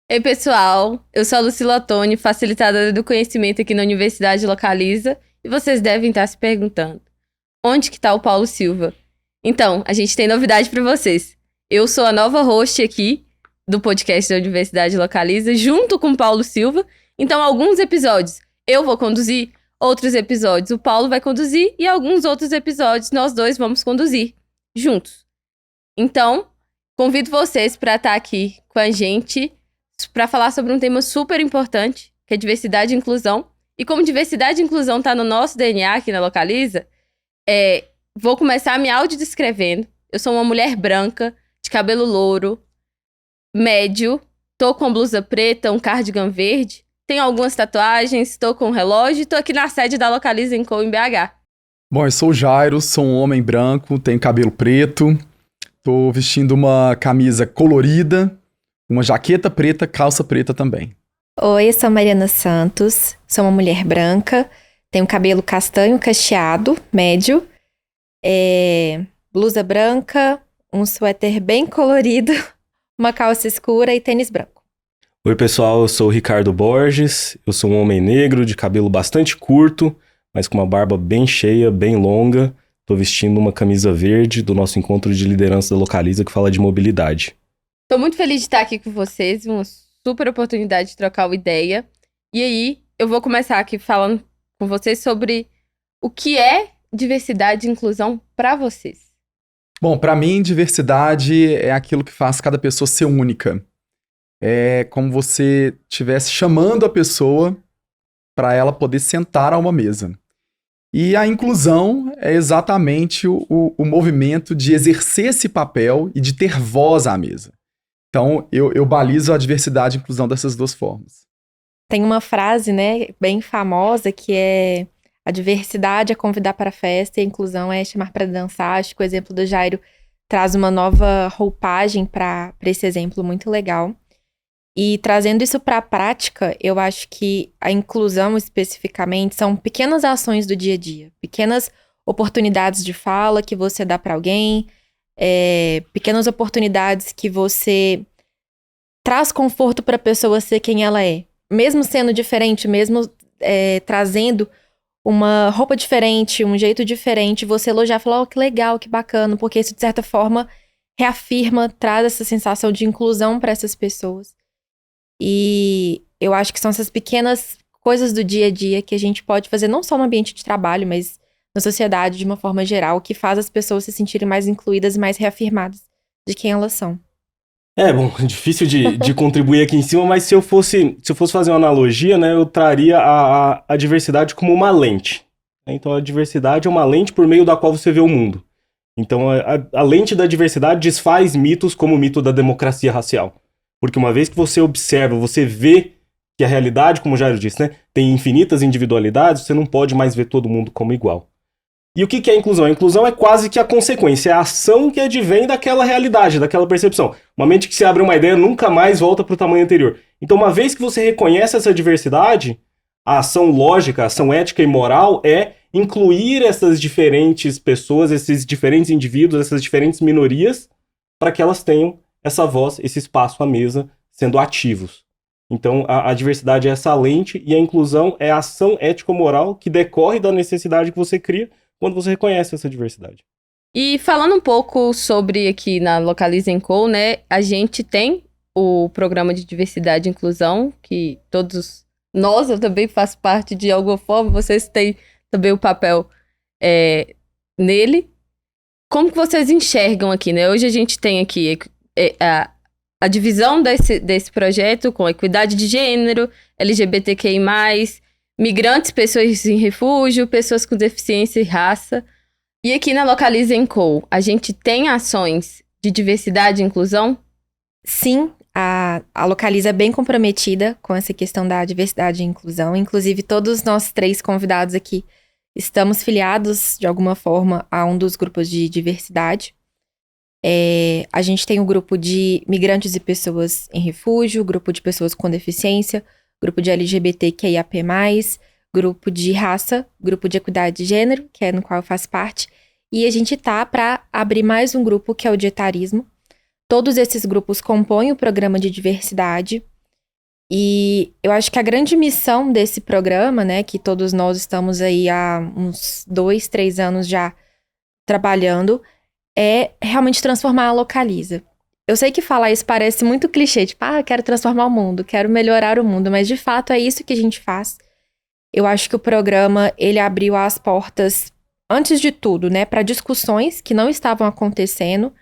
Ei, pessoal, eu sou a Lucila Ottoni, facilitadora do conhecimento aqui na Universidade Localiza, e vocês devem estar se perguntando, onde que tá o Paulo Silva? Então, a gente tem novidade para vocês. Eu sou a nova host aqui do podcast da Universidade Localiza, junto com o Paulo Silva. Então, alguns episódios eu vou conduzir, outros episódios o Paulo vai conduzir e alguns outros episódios nós dois vamos conduzir juntos. Então, convido vocês para estar aqui com a gente para falar sobre um tema super importante, que é diversidade e inclusão. E como diversidade e inclusão tá no nosso DNA aqui na Localiza, vou começar me audiodescrevendo. Eu sou uma mulher branca, de cabelo louro, médio, tô com blusa preta, um cardigan verde, tenho algumas tatuagens, tô com um relógio e tô aqui na sede da Localiza Co em BH. Bom, eu sou o Jairo, sou um homem branco, tenho cabelo preto, tô vestindo uma camisa colorida, uma jaqueta preta, calça preta também. Oi, eu sou a Mariana Santos, sou uma mulher branca, tenho cabelo castanho cacheado, médio, blusa branca, um suéter bem colorido, uma calça escura e tênis branco. Oi, pessoal, eu sou o Ricardo Borges, eu sou um homem negro de cabelo bastante curto, mas com uma barba bem cheia, bem longa. Tô vestindo uma camisa verde do nosso encontro de liderança da Localiza que fala de mobilidade. Tô muito feliz de estar aqui com vocês, uma super oportunidade de trocar uma ideia. E aí, eu vou começar aqui falando com vocês sobre o que é diversidade e inclusão para vocês. Bom, pra mim, diversidade é aquilo que faz cada pessoa ser única. É como você estivesse chamando a pessoa para ela poder sentar a uma mesa. E a inclusão é exatamente o movimento de exercer esse papel e de ter voz à mesa. Então, eu balizo a diversidade e inclusão dessas duas formas. Tem uma frase, né, bem famosa que é: a diversidade é convidar para a festa e a inclusão é chamar para dançar. Acho que o exemplo do Jairo traz uma nova roupagem para esse exemplo muito legal. E trazendo isso para a prática, eu acho que a inclusão especificamente são pequenas ações do dia a dia, pequenas oportunidades de fala que você dá para alguém, pequenas oportunidades que você traz conforto para a pessoa ser quem ela é. Mesmo sendo diferente, mesmo trazendo uma roupa diferente, um jeito diferente, você elogiar, falar, oh, que legal, que bacana, porque isso de certa forma reafirma, traz essa sensação de inclusão para essas pessoas. E eu acho que são essas pequenas coisas do dia a dia que a gente pode fazer, não só no ambiente de trabalho, mas na sociedade de uma forma geral, que faz as pessoas se sentirem mais incluídas e mais reafirmadas de quem elas são. Bom, difícil de contribuir aqui em cima, mas se eu fosse fazer uma analogia, né, eu traria a diversidade como uma lente. Então a diversidade é uma lente por meio da qual você vê o mundo. Então a lente da diversidade desfaz mitos como o mito da democracia racial. Porque uma vez que você observa, você vê que a realidade, como o Jairo disse, né, tem infinitas individualidades, você não pode mais ver todo mundo como igual. E o que é a inclusão? A inclusão é quase que a consequência, é a ação que advém daquela realidade, daquela percepção. Uma mente que se abre uma ideia nunca mais volta para o tamanho anterior. Então, uma vez que você reconhece essa diversidade, a ação lógica, a ação ética e moral é incluir essas diferentes pessoas, esses diferentes indivíduos, essas diferentes minorias, para que elas tenham essa voz, esse espaço à mesa, sendo ativos. Então, a diversidade é essa lente e a inclusão é a ação ético-moral que decorre da necessidade que você cria quando você reconhece essa diversidade. E falando um pouco sobre aqui na Localiza Co, né, a gente tem o programa de diversidade e inclusão, que todos nós, eu também faço parte de alguma forma, vocês têm também o papel nele. Como que vocês enxergam aqui, né? Hoje a gente tem aqui a divisão desse projeto com equidade de gênero, LGBTQI+, migrantes, pessoas em refúgio, pessoas com deficiência e raça. E aqui na Localiza Co, a gente tem ações de diversidade e inclusão? Sim, a Localiza é bem comprometida com essa questão da diversidade e inclusão. Inclusive, todos nós três convidados aqui estamos filiados, de alguma forma, a um dos grupos de diversidade. A gente tem o grupo de migrantes e pessoas em refúgio, grupo de pessoas com deficiência, grupo de LGBTQIAP+, grupo de raça, grupo de equidade de gênero, que é no qual eu faço parte, e a gente tá para abrir mais um grupo, que é o de etarismo. Todos esses grupos compõem o programa de diversidade, E eu acho que a grande missão desse programa, né, que todos nós estamos aí há uns 2, 3 anos já trabalhando, é realmente transformar a Localiza. Eu sei que falar isso parece muito clichê, tipo, eu quero transformar o mundo, quero melhorar o mundo, mas de fato é isso que a gente faz. Eu acho que o programa, ele abriu as portas, antes de tudo, né, para discussões que não estavam acontecendo,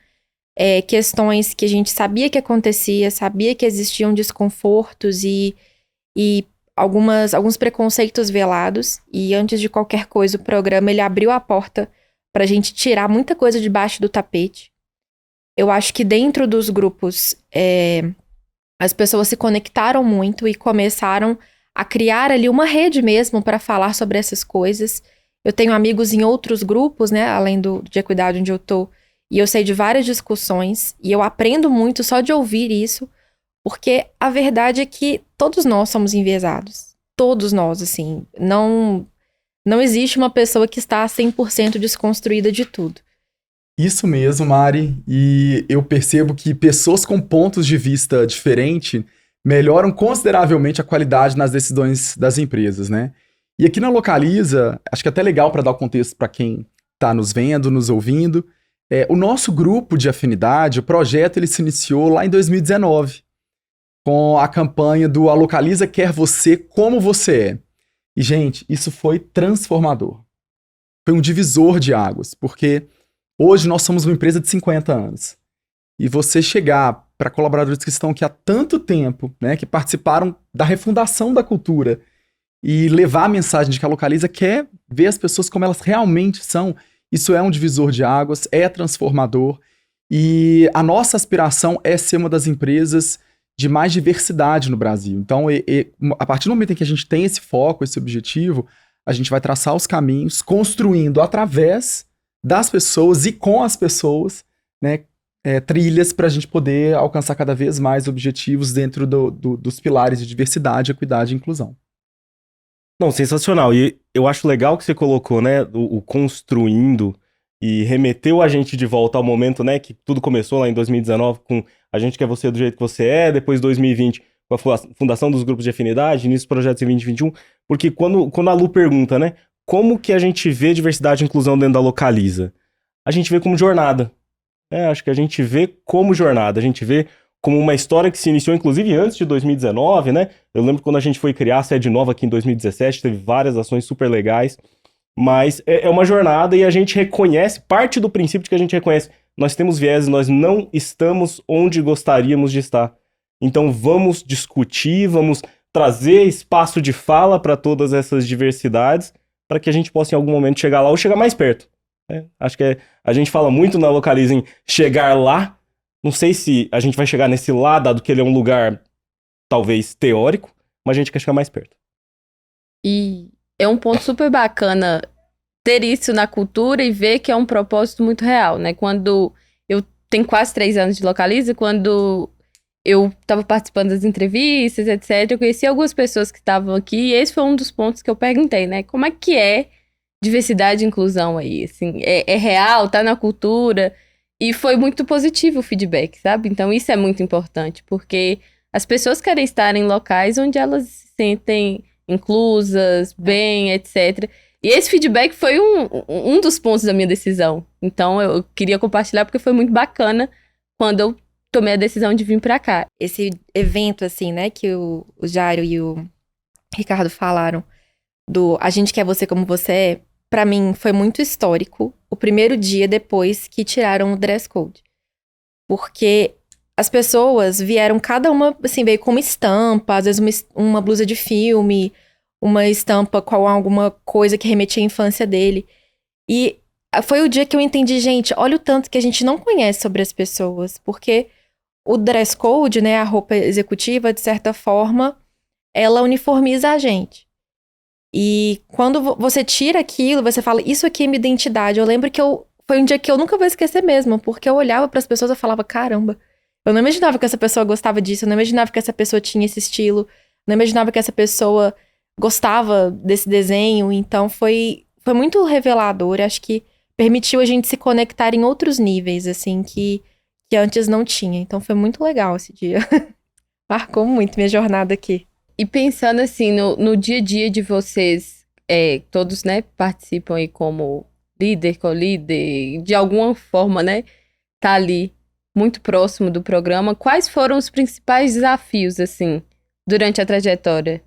questões que a gente sabia que acontecia, sabia que existiam desconfortos e alguns preconceitos velados. E antes de qualquer coisa, o programa ele abriu a porta pra gente tirar muita coisa debaixo do tapete. Eu acho que dentro dos grupos, as pessoas se conectaram muito e começaram a criar ali uma rede mesmo para falar sobre essas coisas. Eu tenho amigos em outros grupos, né, além de Equidade, onde eu tô, e eu sei de várias discussões, e eu aprendo muito só de ouvir isso, porque a verdade é que todos nós somos enviesados. Todos nós, assim. Não existe uma pessoa que está 100% desconstruída de tudo. Isso mesmo, Mari. E eu percebo que pessoas com pontos de vista diferentes melhoram consideravelmente a qualidade nas decisões das empresas, né? E aqui na Localiza, acho que é até legal para dar o contexto para quem está nos vendo, nos ouvindo, o nosso grupo de afinidade, o projeto, ele se iniciou lá em 2019, com a campanha do A Localiza Quer Você Como Você É. E, gente, isso foi transformador. Foi um divisor de águas, porque hoje nós somos uma empresa de 50 anos. E você chegar para colaboradores que estão aqui há tanto tempo, né, que participaram da refundação da cultura, e levar a mensagem de que a Localiza quer ver as pessoas como elas realmente são, isso é um divisor de águas, é transformador. E a nossa aspiração é ser uma das empresas de mais diversidade no Brasil. Então, a partir do momento em que a gente tem esse foco, esse objetivo, a gente vai traçar os caminhos, construindo através das pessoas e com as pessoas, né, trilhas para a gente poder alcançar cada vez mais objetivos dentro dos pilares de diversidade, equidade e inclusão. Não, sensacional. E eu acho legal que você colocou, né, o construindo e remeteu a gente de volta ao momento, né, que tudo começou lá em 2019 com A Gente Quer Você do Jeito que Você É, depois 2020 com a fundação dos grupos de afinidade, início dos projetos em 2021, porque quando a Lu pergunta, né, como que a gente vê diversidade e inclusão dentro da Localiza? A gente vê como jornada. Acho que a gente vê como jornada, a gente vê como uma história que se iniciou, inclusive, antes de 2019, né? Eu lembro quando a gente foi criar a sede nova aqui em 2017, teve várias ações super legais, mas é uma jornada e a gente reconhece, parte do princípio de que a gente reconhece, nós temos viés, nós não estamos onde gostaríamos de estar. Então vamos discutir, vamos trazer espaço de fala para todas essas diversidades, para que a gente possa em algum momento chegar lá ou chegar mais perto. Acho que a gente fala muito na Localiza em chegar lá. Não sei se a gente vai chegar nesse lá, dado que ele é um lugar, talvez, teórico, mas a gente quer chegar mais perto. E é um ponto super bacana ter isso na cultura e ver que é um propósito muito real, né? Quando eu tenho quase 3 anos de Localiza, quando eu estava participando das entrevistas, etc., eu conheci algumas pessoas que estavam aqui e esse foi um dos pontos que eu perguntei, né? Como é que é diversidade e inclusão aí? Assim, é real? Tá na cultura? E foi muito positivo o feedback, sabe? Então isso é muito importante, porque as pessoas querem estar em locais onde elas se sentem inclusas, bem, etc. E esse feedback foi um dos pontos da minha decisão. Então eu queria compartilhar porque foi muito bacana quando eu tomei a decisão de vir pra cá. Esse evento, assim, né, que o Jairo e o Ricardo falaram, do A Gente Quer Você Como Você É, pra mim foi muito histórico o primeiro dia depois que tiraram o dress code. Porque as pessoas vieram, cada uma, assim, veio com uma estampa, às vezes uma blusa de filme, uma estampa com alguma coisa que remetia à infância dele. E foi o dia que eu entendi, gente, olha o tanto que a gente não conhece sobre as pessoas. Porque o dress code, né, a roupa executiva, de certa forma, ela uniformiza a gente. E quando você tira aquilo, você fala, isso aqui é minha identidade. Eu lembro que foi um dia que eu nunca vou esquecer mesmo, porque eu olhava para as pessoas e falava, caramba, eu não imaginava que essa pessoa gostava disso, eu não imaginava que essa pessoa tinha esse estilo, eu não imaginava que essa pessoa gostava desse desenho. Então foi muito revelador, acho que permitiu a gente se conectar em outros níveis, assim, que antes não tinha. Então foi muito legal esse dia. Marcou muito minha jornada aqui. E pensando assim, no dia a dia de vocês, todos, né, participam aí como líder, co-líder, de alguma forma, né, tá ali muito próximo do programa. Quais foram os principais desafios, assim, durante a trajetória?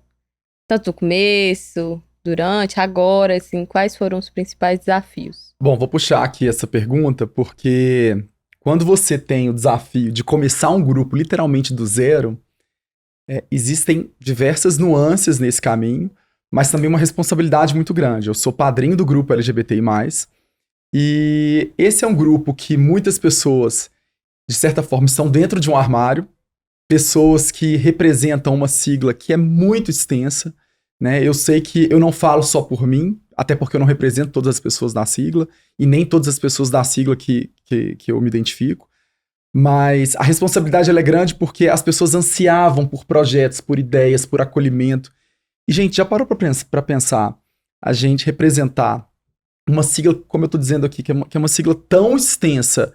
Tanto no começo, durante, agora, assim, quais foram os principais desafios? Bom, vou puxar aqui essa pergunta porque quando você tem o desafio de começar um grupo literalmente do zero, existem diversas nuances nesse caminho, mas também uma responsabilidade muito grande. Eu sou padrinho do grupo LGBTI+, e esse é um grupo que muitas pessoas, de certa forma, estão dentro de um armário, pessoas que representam uma sigla que é muito extensa, né? Eu sei que eu não falo só por mim, até porque eu não represento todas as pessoas da sigla, e nem todas as pessoas da sigla que eu me identifico, mas a responsabilidade ela é grande porque as pessoas ansiavam por projetos, por ideias, por acolhimento. E, gente, já parou para pensar a gente representar uma sigla, como eu estou dizendo aqui, que é uma sigla tão extensa,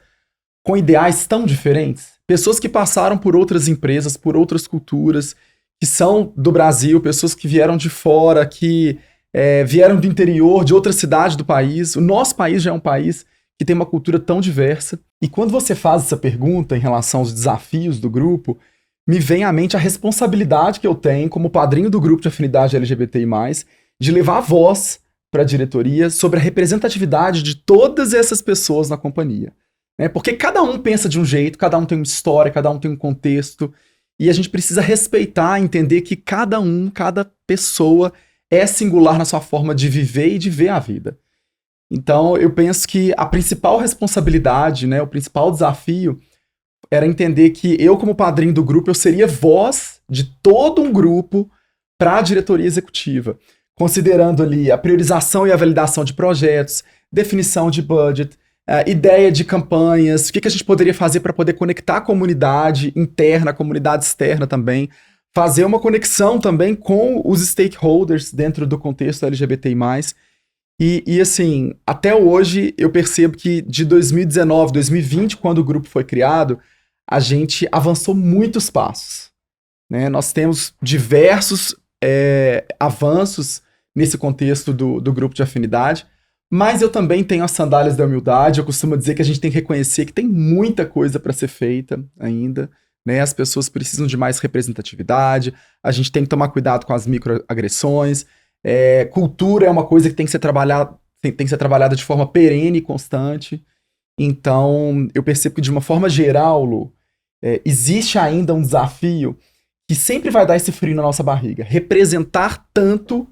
com ideais tão diferentes? Pessoas que passaram por outras empresas, por outras culturas, que são do Brasil, pessoas que vieram de fora, que vieram do interior, de outra cidade do país. O nosso país já é um país que tem uma cultura tão diversa. E quando você faz essa pergunta em relação aos desafios do grupo, me vem à mente a responsabilidade que eu tenho como padrinho do grupo de afinidade LGBTI+, de levar a voz para a diretoria sobre a representatividade de todas essas pessoas na companhia. Porque cada um pensa de um jeito, cada um tem uma história, cada um tem um contexto, e a gente precisa respeitar, entender que cada pessoa é singular na sua forma de viver e de ver a vida. Então, eu penso que a principal responsabilidade, o principal desafio era entender que eu, como padrinho do grupo, eu seria voz de todo um grupo para a diretoria executiva, considerando ali a priorização e a validação de projetos, definição de budget, ideia de campanhas, o que a gente poderia fazer para poder conectar a comunidade interna, a comunidade externa também, fazer uma conexão também com os stakeholders dentro do contexto LGBTI+. E assim, até hoje eu percebo que de 2019, 2020, quando o grupo foi criado, a gente avançou muitos passos. Nós temos diversos avanços nesse contexto do grupo de afinidade, mas eu também tenho as sandálias da humildade. Eu costumo dizer que a gente tem que reconhecer que tem muita coisa para ser feita ainda. As pessoas precisam de mais representatividade, a gente tem que tomar cuidado com as microagressões. Cultura é uma coisa que tem que ser trabalhada de forma perene e constante. Então, eu percebo que de uma forma geral, Lu, existe ainda um desafio que sempre vai dar esse frio na nossa barriga. Representar tanto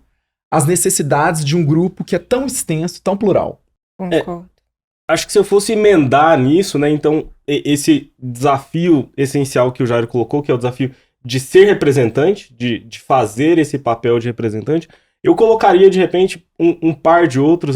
as necessidades de um grupo que é tão extenso, tão plural. Concordo. Acho que se eu fosse emendar nisso, então, esse desafio essencial que o Jairo colocou, que é o desafio de ser representante, de fazer esse papel de representante, eu colocaria, de repente, um par de outros,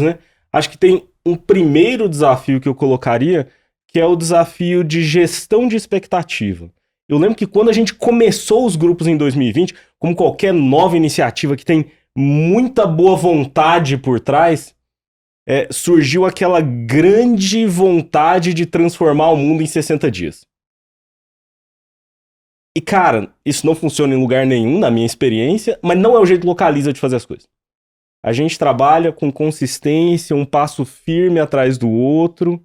Acho que tem um primeiro desafio que eu colocaria, que é o desafio de gestão de expectativa. Eu lembro que quando a gente começou os grupos em 2020, como qualquer nova iniciativa que tem muita boa vontade por trás, surgiu aquela grande vontade de transformar o mundo em 60 dias. E, cara, isso não funciona em lugar nenhum, na minha experiência, mas não é o jeito Localiza de fazer as coisas. A gente trabalha com consistência, um passo firme atrás do outro,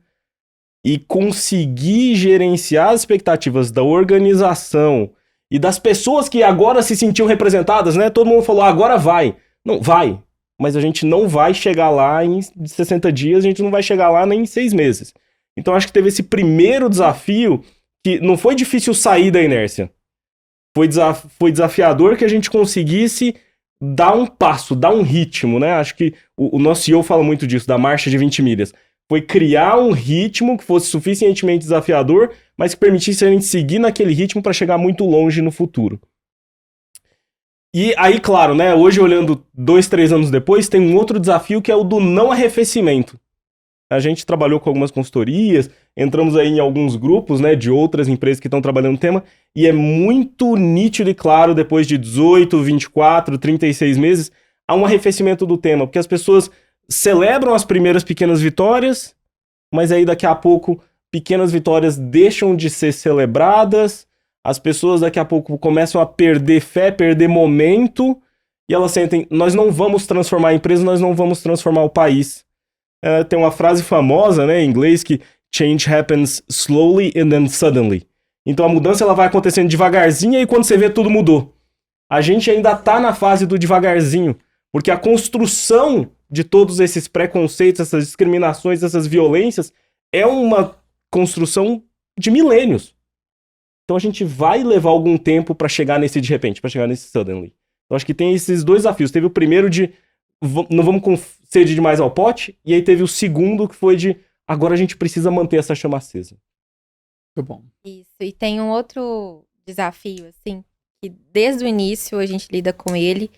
e conseguir gerenciar as expectativas da organização e das pessoas que agora se sentiam representadas, Todo mundo falou, agora vai. Não, vai. Mas a gente não vai chegar lá em 60 dias, a gente não vai chegar lá nem em 6 meses. Então acho que teve esse primeiro desafio que não foi difícil sair da inércia. Foi desafiador que a gente conseguisse dar um passo, dar um ritmo, Acho que o nosso CEO fala muito disso, da marcha de 20 milhas. Foi criar um ritmo que fosse suficientemente desafiador, mas que permitisse a gente seguir naquele ritmo para chegar muito longe no futuro. E aí, claro, hoje olhando 2, 3 anos depois, tem um outro desafio que é o do não arrefecimento. A gente trabalhou com algumas consultorias, entramos aí em alguns grupos, de outras empresas que estão trabalhando no tema, e é muito nítido e claro, depois de 18, 24, 36 meses, há um arrefecimento do tema, porque as pessoas celebram as primeiras pequenas vitórias, mas aí daqui a pouco pequenas vitórias deixam de ser celebradas, As pessoas daqui a pouco começam a perder fé, perder momento, e elas sentem, nós não vamos transformar a empresa, nós não vamos transformar o país. Tem uma frase famosa, né, em inglês, que change happens slowly and then suddenly. Então a mudança ela vai acontecendo devagarzinho e quando você vê tudo mudou. A gente ainda tá na fase do devagarzinho, porque a construção de todos esses preconceitos, essas discriminações, essas violências, é uma construção de milênios. Então a gente vai levar algum tempo para chegar nesse de repente, para chegar nesse suddenly. Então acho que tem esses dois desafios. Teve o primeiro de não vamos com sede demais ao pote, e aí teve o segundo que foi de agora a gente precisa manter essa chama acesa. Muito bom. Isso, e tem um outro desafio, assim, que desde o início a gente lida com ele,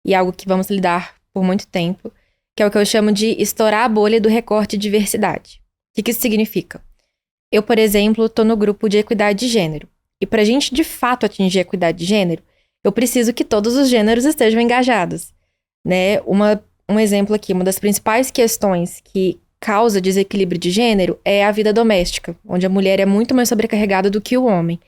e algo que vamos lidar por muito tempo, que é o que eu chamo de estourar a bolha do recorte de diversidade. O que isso significa? Eu, por exemplo, tô no grupo de equidade de gênero, e pra gente de fato atingir a equidade de gênero, eu preciso que todos os gêneros estejam engajados, né? Um exemplo aqui, uma das principais questões que causa desequilíbrio de gênero é a vida doméstica, onde a mulher é muito mais sobrecarregada do que o homem.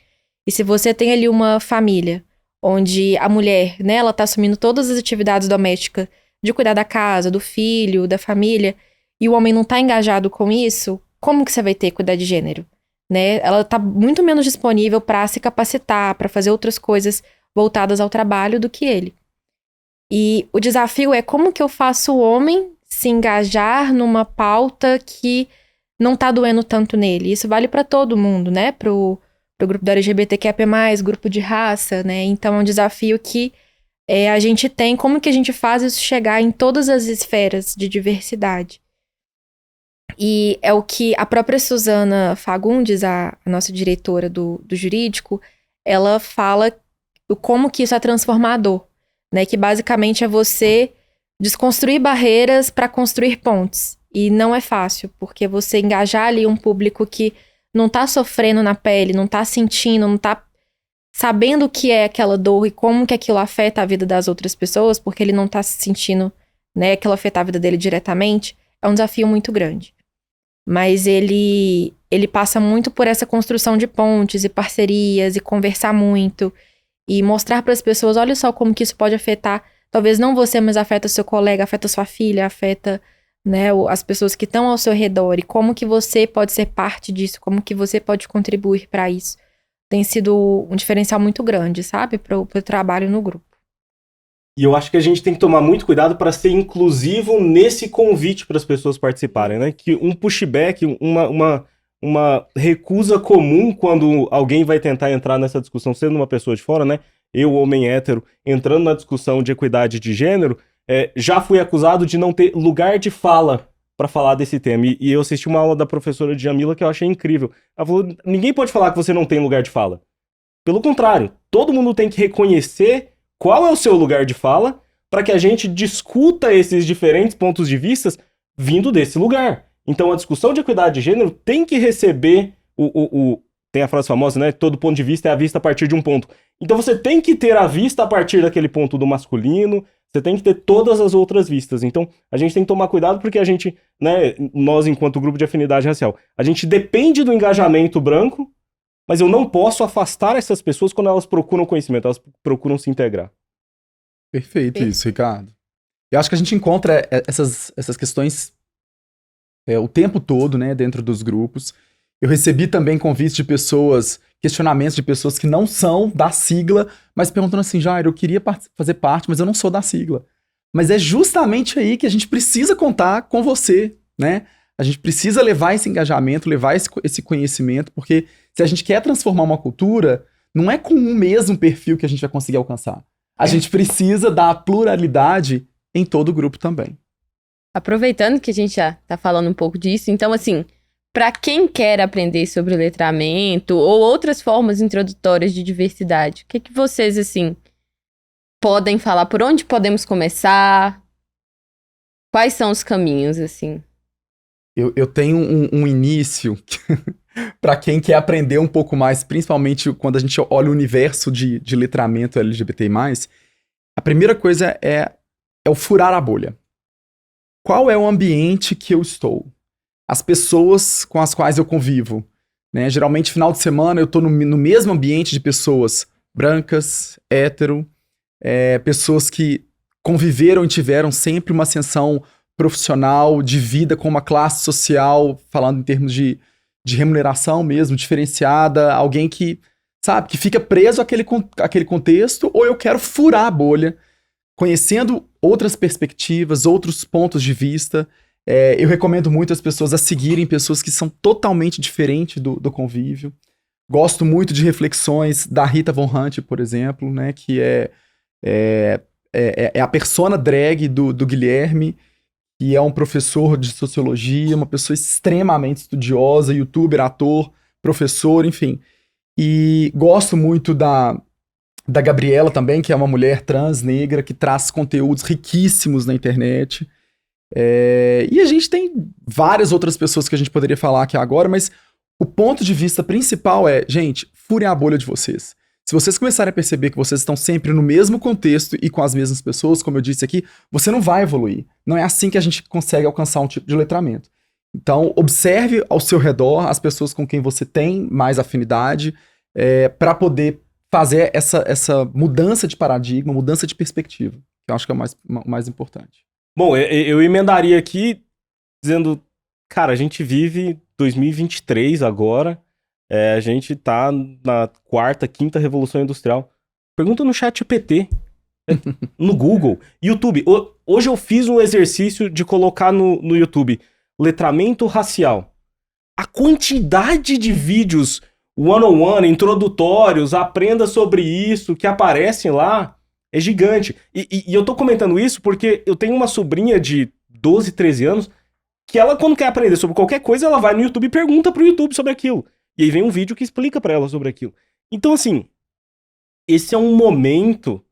E se você tem ali uma família onde a mulher, né, ela tá assumindo todas as atividades domésticas de cuidar da casa, do filho, da família, e o homem não tá engajado com isso, como que você vai ter equidade de gênero? Né? Ela tá muito menos disponível para se capacitar, para fazer outras coisas voltadas ao trabalho do que ele. E o desafio é como que eu faço o homem se engajar numa pauta que não tá doendo tanto nele. Isso vale para todo mundo, né? Pro grupo da LGBTQIA+, grupo de raça, né? Então é um desafio que a gente tem, como que a gente faz isso chegar em todas as esferas de diversidade. E é o que a própria Suzana Fagundes, a nossa diretora do jurídico, ela fala como que isso é transformador, né? Que basicamente é você desconstruir barreiras para construir pontes. E não é fácil, porque você engajar ali um público que não tá sofrendo na pele, não tá sentindo, não tá sabendo o que é aquela dor e como que aquilo afeta a vida das outras pessoas, porque ele não tá se sentindo, né, aquilo afeta a vida dele diretamente, é um desafio muito grande. Mas ele passa muito por essa construção de pontes e parcerias e conversar muito e mostrar para as pessoas, olha só como que isso pode afetar, talvez não você, mas afeta seu colega, afeta sua filha, afeta, né, as pessoas que estão ao seu redor e como que você pode ser parte disso, como que você pode contribuir para isso. Tem sido um diferencial muito grande, sabe, para o trabalho no grupo. E eu acho que a gente tem que tomar muito cuidado para ser inclusivo nesse convite para as pessoas participarem, né? Que um pushback, uma recusa comum quando alguém vai tentar entrar nessa discussão, sendo uma pessoa de fora, né? Eu, homem hétero, entrando na discussão de equidade de gênero, já fui acusado de não ter lugar de fala para falar desse tema. E eu assisti uma aula da professora Djamila que eu achei incrível. Ela falou, ninguém pode falar que você não tem lugar de fala. Pelo contrário, todo mundo tem que reconhecer qual é o seu lugar de fala para que a gente discuta esses diferentes pontos de vista vindo desse lugar. Então a discussão de equidade de gênero tem que receber tem a frase famosa, né? Todo ponto de vista é a vista a partir de um ponto. Então você tem que ter a vista a partir daquele ponto do masculino, você tem que ter todas as outras vistas. Então a gente tem que tomar cuidado porque a gente, né, nós enquanto grupo de afinidade racial, a gente depende do engajamento branco, mas eu não posso afastar essas pessoas quando elas procuram conhecimento, elas procuram se integrar. Perfeito isso, Ricardo. Eu acho que a gente encontra essas questões o tempo todo, né, dentro dos grupos. Eu recebi também convites de pessoas, questionamentos de pessoas que não são da sigla, mas perguntando assim, Jairo, eu queria fazer parte, mas eu não sou da sigla. Mas é justamente aí que a gente precisa contar com você, né? A gente precisa levar esse engajamento, levar esse conhecimento, porque se a gente quer transformar uma cultura, não é com o mesmo perfil que a gente vai conseguir alcançar. A gente precisa dar pluralidade em todo o grupo também. Aproveitando que a gente já tá falando um pouco disso, então, assim, para quem quer aprender sobre letramento ou outras formas introdutórias de diversidade, o que vocês, assim, podem falar? Por onde podemos começar? Quais são os caminhos, assim? Eu tenho um início para quem quer aprender um pouco mais, principalmente quando a gente olha o universo de letramento LGBT+, a primeira coisa é o furar a bolha. Qual é o ambiente que eu estou? As pessoas com as quais eu convivo, né? Geralmente, final de semana, eu tô no mesmo ambiente de pessoas brancas, hétero, pessoas que conviveram e tiveram sempre uma ascensão profissional, de vida com uma classe social, falando em termos de remuneração mesmo, diferenciada, alguém que, sabe, que fica preso àquele contexto, ou eu quero furar a bolha, conhecendo outras perspectivas, outros pontos de vista. Eu recomendo muito as pessoas a seguirem pessoas que são totalmente diferentes do convívio. Gosto muito de reflexões da Rita Von Hunt, por exemplo, né, que é a persona drag do Guilherme, que é um professor de sociologia, uma pessoa extremamente estudiosa, youtuber, ator, professor, enfim. E gosto muito da Gabriela também, que é uma mulher trans, negra, que traz conteúdos riquíssimos na internet. E a gente tem várias outras pessoas que a gente poderia falar aqui agora, mas o ponto de vista principal é, gente, furem a bolha de vocês. Se vocês começarem a perceber que vocês estão sempre no mesmo contexto e com as mesmas pessoas, como eu disse aqui, você não vai evoluir. Não é assim que a gente consegue alcançar um tipo de letramento. Então, observe ao seu redor as pessoas com quem você tem mais afinidade, para poder fazer essa mudança de paradigma, mudança de perspectiva, que eu acho que é o mais importante. Bom, eu emendaria aqui dizendo, cara, a gente vive 2023 agora, a gente tá na 4ª, 5ª Revolução Industrial. Pergunta no ChatGPT, no Google, YouTube. Hoje eu fiz um exercício de colocar no YouTube letramento racial. A quantidade de vídeos one-on-one, introdutórios, aprenda sobre isso, que aparecem lá, é gigante. E eu tô comentando isso porque eu tenho uma sobrinha de 12, 13 anos que ela, quando quer aprender sobre qualquer coisa, ela vai no YouTube e pergunta pro YouTube sobre aquilo. E aí vem um vídeo que explica pra ela sobre aquilo. Então, assim, esse é um momento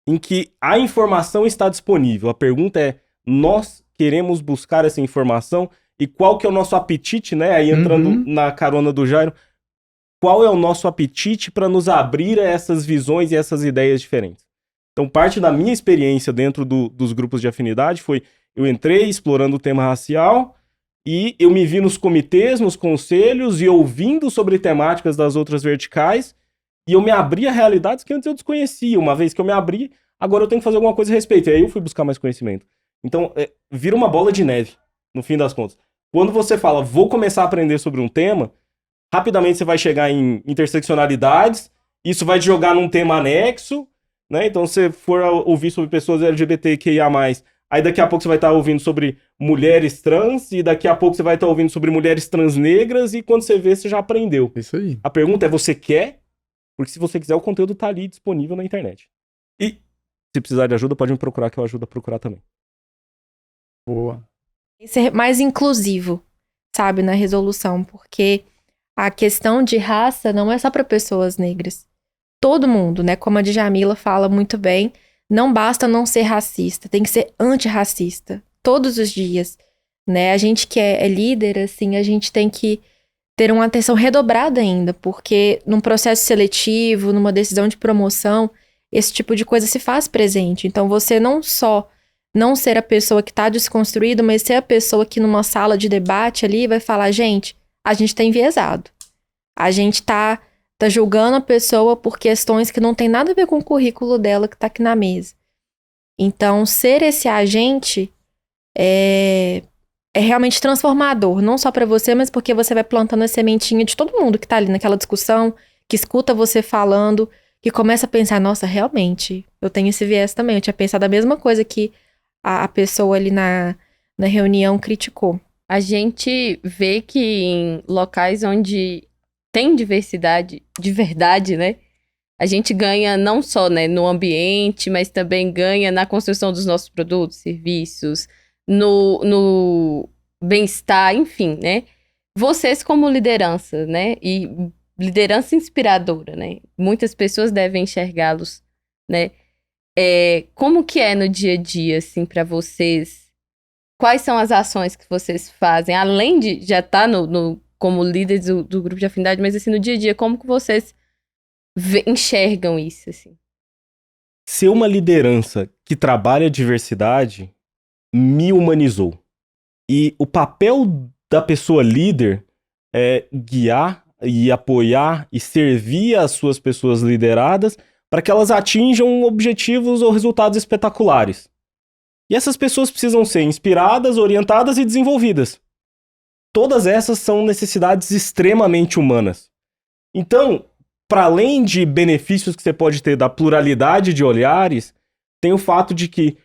em que a informação está disponível. A pergunta é, nós queremos buscar essa informação e qual que é o nosso apetite, né? Aí entrando na carona do Jairo, qual é o nosso apetite para nos abrir a essas visões e essas ideias diferentes? Então, parte da minha experiência dentro dos grupos de afinidade foi, eu entrei explorando o tema racial e eu me vi nos comitês, nos conselhos e ouvindo sobre temáticas das outras verticais e eu me abri a realidades que antes eu desconhecia. Uma vez que eu me abri, agora eu tenho que fazer alguma coisa a respeito. E aí eu fui buscar mais conhecimento. Então, vira uma bola de neve, no fim das contas. Quando você fala, vou começar a aprender sobre um tema, rapidamente você vai chegar em interseccionalidades, isso vai te jogar num tema anexo, né? Então, se você for ouvir sobre pessoas LGBTQIA+, aí daqui a pouco você vai estar ouvindo sobre mulheres trans, e daqui a pouco você vai estar ouvindo sobre mulheres transnegras, e quando você vê, você já aprendeu. Isso aí. A pergunta é, você quer? Porque se você quiser, o conteúdo tá ali disponível na internet. E se precisar de ajuda, pode me procurar, que eu ajudo a procurar também. Boa. Ser mais inclusivo, sabe, na resolução, porque a questão de raça não é só para pessoas negras. Todo mundo, né? Como a Djamila fala muito bem, não basta não ser racista, tem que ser antirracista, todos os dias, né? A gente que é líder, assim, a gente tem que ter uma atenção redobrada ainda, porque num processo seletivo, numa decisão de promoção, esse tipo de coisa se faz presente. Então, você não só não ser a pessoa que está desconstruída, mas ser a pessoa que numa sala de debate ali vai falar, gente, a gente tá enviesado. A gente tá julgando a pessoa por questões que não tem nada a ver com o currículo dela que tá aqui na mesa. Então, ser esse agente é realmente transformador, não só para você, mas porque você vai plantando a sementinha de todo mundo que tá ali naquela discussão, que escuta você falando, que começa a pensar, nossa, realmente, eu tenho esse viés também, eu tinha pensado a mesma coisa que a pessoa ali na reunião criticou. A gente vê que em locais onde tem diversidade de verdade, né? A gente ganha não só, né, no ambiente, mas também ganha na construção dos nossos produtos, serviços, no bem-estar, enfim, né? Vocês como liderança, né? E liderança inspiradora, né? Muitas pessoas devem enxergá-los, né? Como que é no dia a dia, assim, para vocês? Quais são as ações que vocês fazem? Além de já estar como líderes do grupo de afinidade, mas assim, no dia a dia, como que vocês enxergam isso, assim? Ser uma liderança que trabalha a diversidade me humanizou. E o papel da pessoa líder é guiar e apoiar e servir as suas pessoas lideradas para que elas atinjam objetivos ou resultados espetaculares. E essas pessoas precisam ser inspiradas, orientadas e desenvolvidas. Todas essas são necessidades extremamente humanas. Então, para além de benefícios que você pode ter da pluralidade de olhares, tem o fato de que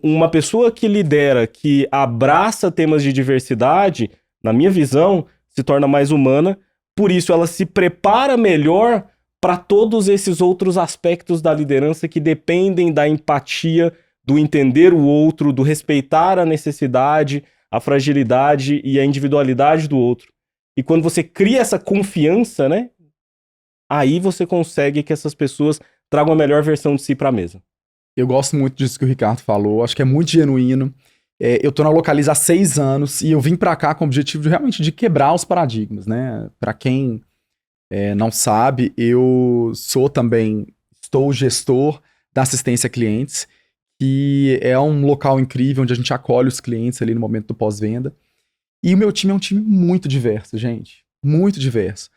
uma pessoa que lidera, que abraça temas de diversidade, na minha visão, se torna mais humana. Por isso, ela se prepara melhor para todos esses outros aspectos da liderança que dependem da empatia, do entender o outro, do respeitar a necessidade, a fragilidade e a individualidade do outro. E quando você cria essa confiança, né? Aí você consegue que essas pessoas tragam a melhor versão de si para a mesa. Eu gosto muito disso que o Ricardo falou, acho que é muito genuíno. Eu tô na Localiza há 6 anos e eu vim para cá com o objetivo realmente de quebrar os paradigmas, né? Para quem não sabe, eu estou gestor da assistência a clientes, que é um local incrível onde a gente acolhe os clientes ali no momento do pós-venda. E o meu time é um time muito diverso, gente. Muito diverso.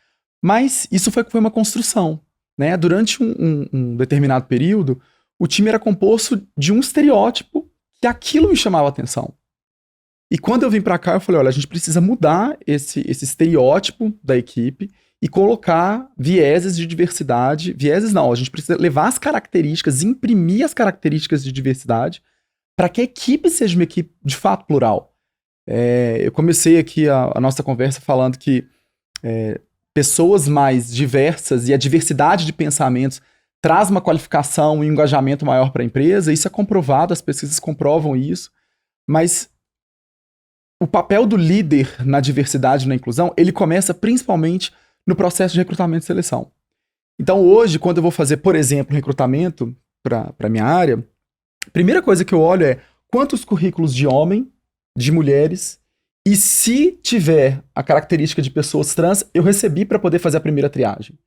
Mas isso foi uma construção, né? Durante um determinado período, o time era composto de um estereótipo que aquilo me chamava a atenção. E quando eu vim pra cá, eu falei, olha, a gente precisa mudar esse estereótipo da equipe e colocar vieses de diversidade. Vieses não, a gente precisa levar as características, imprimir as características de diversidade para que a equipe seja uma equipe de fato plural. Eu comecei aqui a nossa conversa falando que pessoas mais diversas e a diversidade de pensamentos traz uma qualificação e um engajamento maior para a empresa. Isso é comprovado, as pesquisas comprovam isso. Mas o papel do líder na diversidade e na inclusão, ele começa principalmente no processo de recrutamento e seleção. Então hoje, quando eu vou fazer, por exemplo, recrutamento para a minha área, a primeira coisa que eu olho é quantos currículos de homem, de mulheres, e se tiver a característica de pessoas trans, eu recebi para poder fazer a primeira triagem.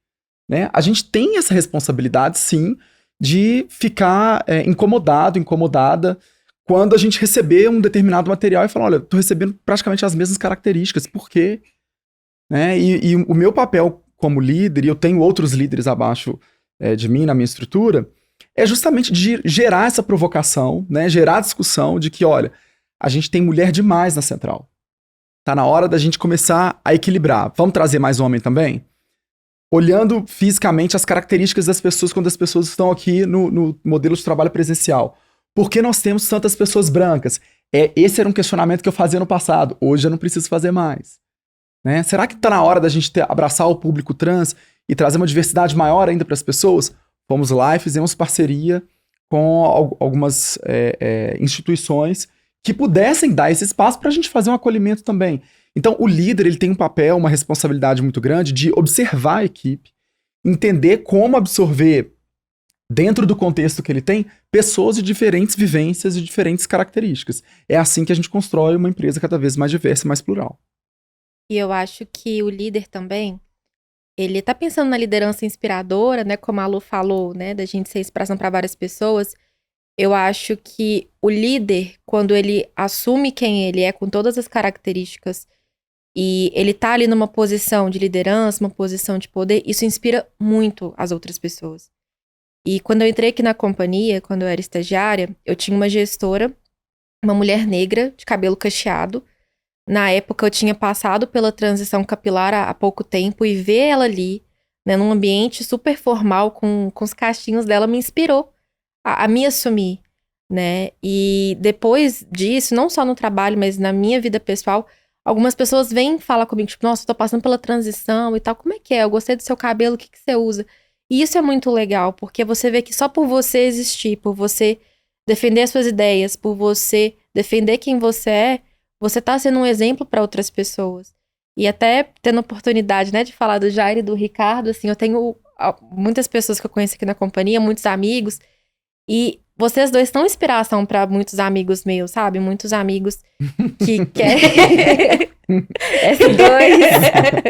Né? A gente tem essa responsabilidade, sim, de ficar incomodada quando a gente receber um determinado material e falar, olha, estou recebendo praticamente as mesmas características, por quê? Né? E o meu papel como líder, e eu tenho outros líderes abaixo de mim na minha estrutura, é justamente de gerar essa provocação, né? Gerar a discussão de que, olha, a gente tem mulher demais na central. Tá na hora da gente começar a equilibrar. Vamos trazer mais homem também? Olhando fisicamente as características das pessoas quando as pessoas estão aqui no modelo de trabalho presencial. Por que nós temos tantas pessoas brancas? Esse era um questionamento que eu fazia no passado. Hoje eu não preciso fazer mais. Né? Será que está na hora da gente abraçar o público trans e trazer uma diversidade maior ainda para as pessoas? Fomos lá e fizemos parceria com algumas instituições que pudessem dar esse espaço para a gente fazer um acolhimento também. Então, o líder ele tem um papel, uma responsabilidade muito grande de observar a equipe, entender como absorver, dentro do contexto que ele tem, pessoas de diferentes vivências e diferentes características. É assim que a gente constrói uma empresa cada vez mais diversa e mais plural. E eu acho que o líder também, ele tá pensando na liderança inspiradora, né? Como a Lu falou, né? Da gente ser inspiração para várias pessoas. Eu acho que o líder, quando ele assume quem ele é, com todas as características, e ele tá ali numa posição de liderança, uma posição de poder, isso inspira muito as outras pessoas. E quando eu entrei aqui na companhia, quando eu era estagiária, eu tinha uma gestora, uma mulher negra, de cabelo cacheado. Na época eu tinha passado pela transição capilar há pouco tempo e ver ela ali, né, num ambiente super formal, com os cachinhos dela, me inspirou a me assumir, né? E depois disso, não só no trabalho, mas na minha vida pessoal, algumas pessoas vêm falar comigo, tipo, nossa, eu tô passando pela transição e tal, como é que é? Eu gostei do seu cabelo, o que você usa? E isso é muito legal, porque você vê que só por você existir, por você defender as suas ideias, por você defender quem você tá sendo um exemplo para outras pessoas. E até tendo oportunidade, né, de falar do Jair e do Ricardo, assim, eu tenho muitas pessoas que eu conheço aqui na companhia, muitos amigos, e vocês dois são inspiração para muitos amigos meus, sabe? Muitos amigos que querem... S2.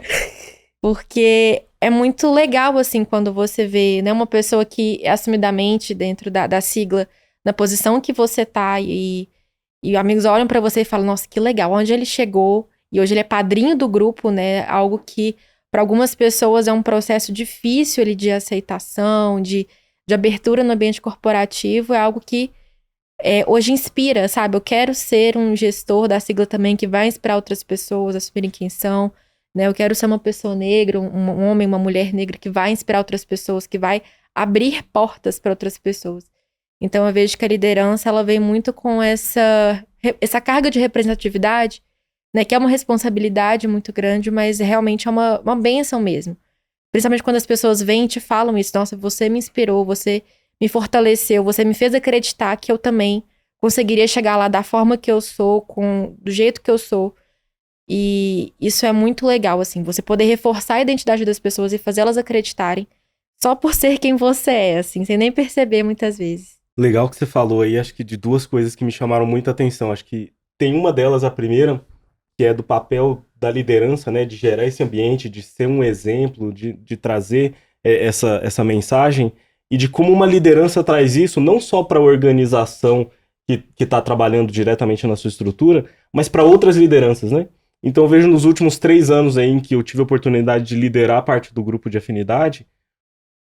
Porque é muito legal, assim, quando você vê, né, uma pessoa que é assumidamente dentro da sigla, na posição que você tá, e amigos olham pra você e falam, nossa, que legal, onde ele chegou, e hoje ele é padrinho do grupo, né, algo que para algumas pessoas é um processo difícil ali de aceitação, de abertura no ambiente corporativo, é algo que hoje inspira, sabe? Eu quero ser um gestor da sigla também que vai inspirar outras pessoas a assumirem quem são, né? Eu quero ser uma pessoa negra, um homem, uma mulher negra que vai inspirar outras pessoas, que vai abrir portas para outras pessoas. Então eu vejo que a liderança, ela vem muito com essa carga de representatividade, né? Que é uma responsabilidade muito grande, mas realmente é uma bênção mesmo. Principalmente quando as pessoas vêm e te falam isso. Nossa, você me inspirou, você me fortaleceu, você me fez acreditar que eu também conseguiria chegar lá da forma que eu sou, do jeito que eu sou. E isso é muito legal, assim, você poder reforçar a identidade das pessoas e fazer elas acreditarem só por ser quem você é, assim, sem nem perceber muitas vezes. Legal que você falou aí, acho que de duas coisas que me chamaram muita atenção. Acho que tem uma delas, a primeira, que é do papel da liderança, né? De gerar esse ambiente, de ser um exemplo, de trazer essa mensagem, e de como uma liderança traz isso não só para a organização que está trabalhando diretamente na sua estrutura, mas para outras lideranças, né? Então eu vejo nos últimos 3 anos aí em que eu tive a oportunidade de liderar parte do grupo de afinidade,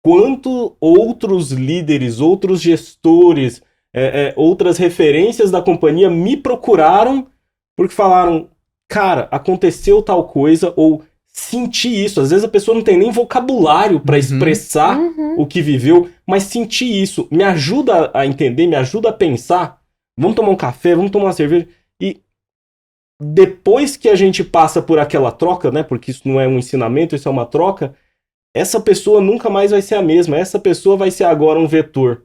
quanto outros líderes, outros gestores, outras referências da companhia me procuraram porque falaram, cara, aconteceu tal coisa, ou senti isso. Às vezes a pessoa não tem nem vocabulário para expressar o que viveu, mas senti isso. Me ajuda a entender, me ajuda a pensar. Vamos tomar um café, vamos tomar uma cerveja. E depois que a gente passa por aquela troca, né? Porque isso não é um ensinamento, isso é uma troca. Essa pessoa nunca mais vai ser a mesma. Essa pessoa vai ser agora um vetor.